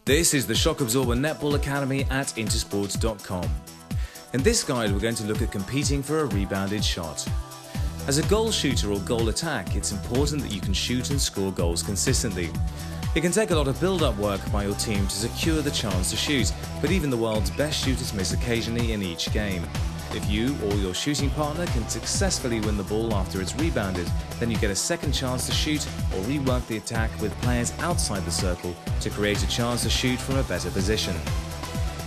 This is the Shock Absorber Netball Academy at intersports.com. In this guide, we're going to look at competing for a rebounded shot. As a goal shooter or goal attack, it's important that you can shoot and score goals consistently. It can take a lot of build-up work by your team to secure the chance to shoot, but even the world's best shooters miss occasionally in each game. If you or your shooting partner can successfully win the ball after it's rebounded, then you get a second chance to shoot or rework the attack with players outside the circle to create a chance to shoot from a better position.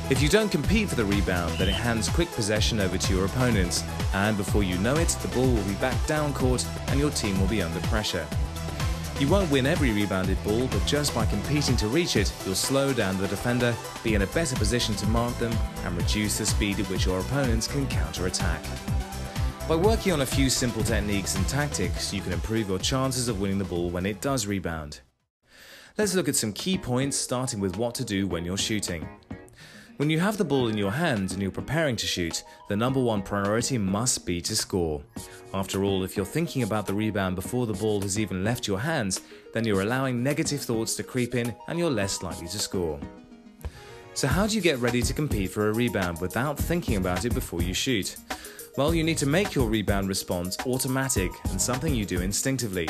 If you don't compete for the rebound, then it hands quick possession over to your opponents, and before you know it, the ball will be back down court and your team will be under pressure. You won't win every rebounded ball, but just by competing to reach it, you'll slow down the defender, be in a better position to mark them, and reduce the speed at which your opponents can counter-attack. By working on a few simple techniques and tactics, you can improve your chances of winning the ball when it does rebound. Let's look at some key points, starting with what to do when you're shooting. When you have the ball in your hands and you're preparing to shoot, the number one priority must be to score. After all, if you're thinking about the rebound before the ball has even left your hands, then you're allowing negative thoughts to creep in and you're less likely to score. So how do you get ready to compete for a rebound without thinking about it before you shoot? Well, you need to make your rebound response automatic and something you do instinctively.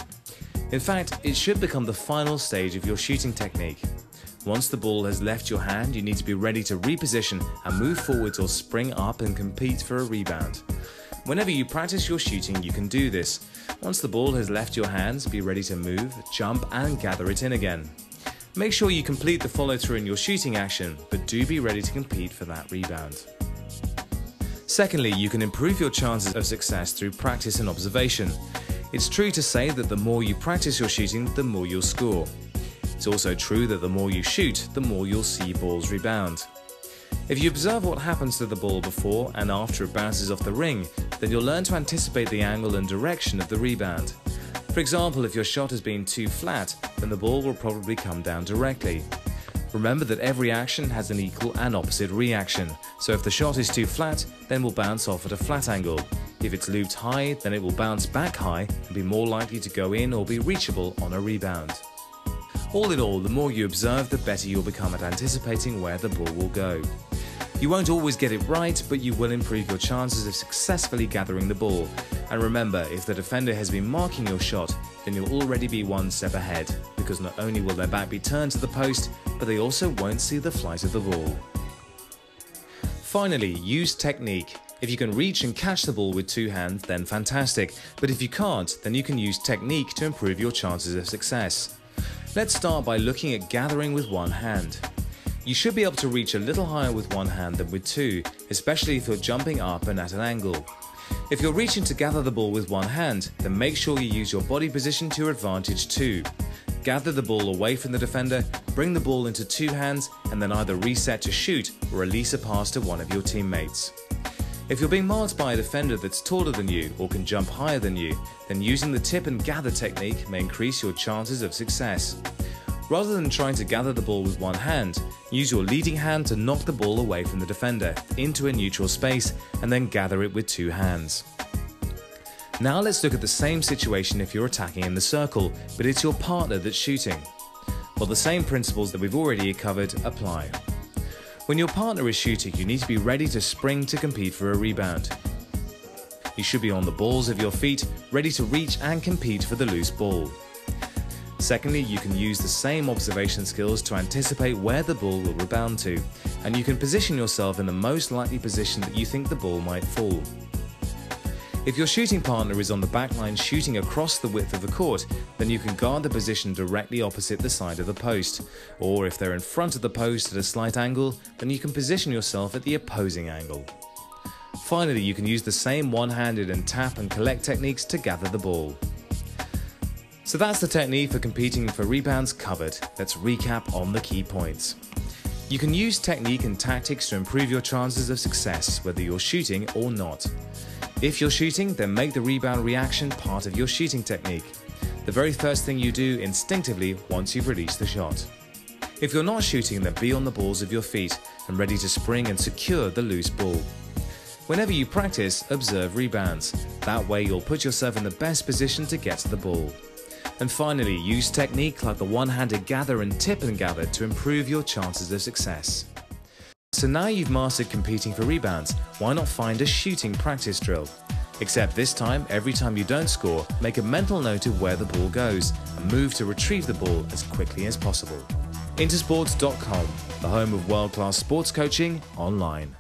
In fact, it should become the final stage of your shooting technique. Once the ball has left your hand, you need to be ready to reposition and move forwards or spring up and compete for a rebound. Whenever you practice your shooting, you can do this. Once the ball has left your hands, be ready to move, jump and gather it in again. Make sure you complete the follow-through in your shooting action, but do be ready to compete for that rebound. Secondly, you can improve your chances of success through practice and observation. It's true to say that the more you practice your shooting, the more you'll score. It's also true that the more you shoot, the more you'll see balls rebound. If you observe what happens to the ball before and after it bounces off the ring, then you'll learn to anticipate the angle and direction of the rebound. For example, if your shot has been too flat, then the ball will probably come down directly. Remember that every action has an equal and opposite reaction, so if the shot is too flat, then it will bounce off at a flat angle. If it's looped high, then it will bounce back high and be more likely to go in or be reachable on a rebound. All in all, the more you observe, the better you'll become at anticipating where the ball will go. You won't always get it right, but you will improve your chances of successfully gathering the ball. And remember, if the defender has been marking your shot, then you'll already be one step ahead, because not only will their back be turned to the post, but they also won't see the flight of the ball. Finally, use technique. If you can reach and catch the ball with two hands, then fantastic, but if you can't, then you can use technique to improve your chances of success. Let's start by looking at gathering with one hand. You should be able to reach a little higher with one hand than with two, especially if you're jumping up and at an angle. If you're reaching to gather the ball with one hand, then make sure you use your body position to your advantage too. Gather the ball away from the defender, bring the ball into two hands, and then either reset to shoot or release a pass to one of your teammates. If you're being marked by a defender that's taller than you or can jump higher than you, then using the tip and gather technique may increase your chances of success. Rather than trying to gather the ball with one hand, use your leading hand to knock the ball away from the defender into a neutral space and then gather it with two hands. Now let's look at the same situation if you're attacking in the circle, but it's your partner that's shooting. Well, the same principles that we've already covered apply. When your partner is shooting, you need to be ready to spring to compete for a rebound. You should be on the balls of your feet, ready to reach and compete for the loose ball. Secondly, you can use the same observation skills to anticipate where the ball will rebound to, and you can position yourself in the most likely position that you think the ball might fall. If your shooting partner is on the back line shooting across the width of the court, then you can guard the position directly opposite the side of the post. Or if they're in front of the post at a slight angle, then you can position yourself at the opposing angle. Finally, you can use the same one-handed and tap and collect techniques to gather the ball. So that's the technique for competing for rebounds covered. Let's recap on the key points. You can use technique and tactics to improve your chances of success, whether you're shooting or not. If you're shooting, then make the rebound reaction part of your shooting technique, the very first thing you do instinctively once you've released the shot. If you're not shooting, then be on the balls of your feet and ready to spring and secure the loose ball. Whenever you practice, observe rebounds. That way you'll put yourself in the best position to get to the ball. And finally, use technique like the one-handed gather and tip and gather to improve your chances of success. So now you've mastered competing for rebounds, why not find a shooting practice drill? Except this time, every time you don't score, make a mental note of where the ball goes and move to retrieve the ball as quickly as possible. Intersports.com, the home of world-class sports coaching online.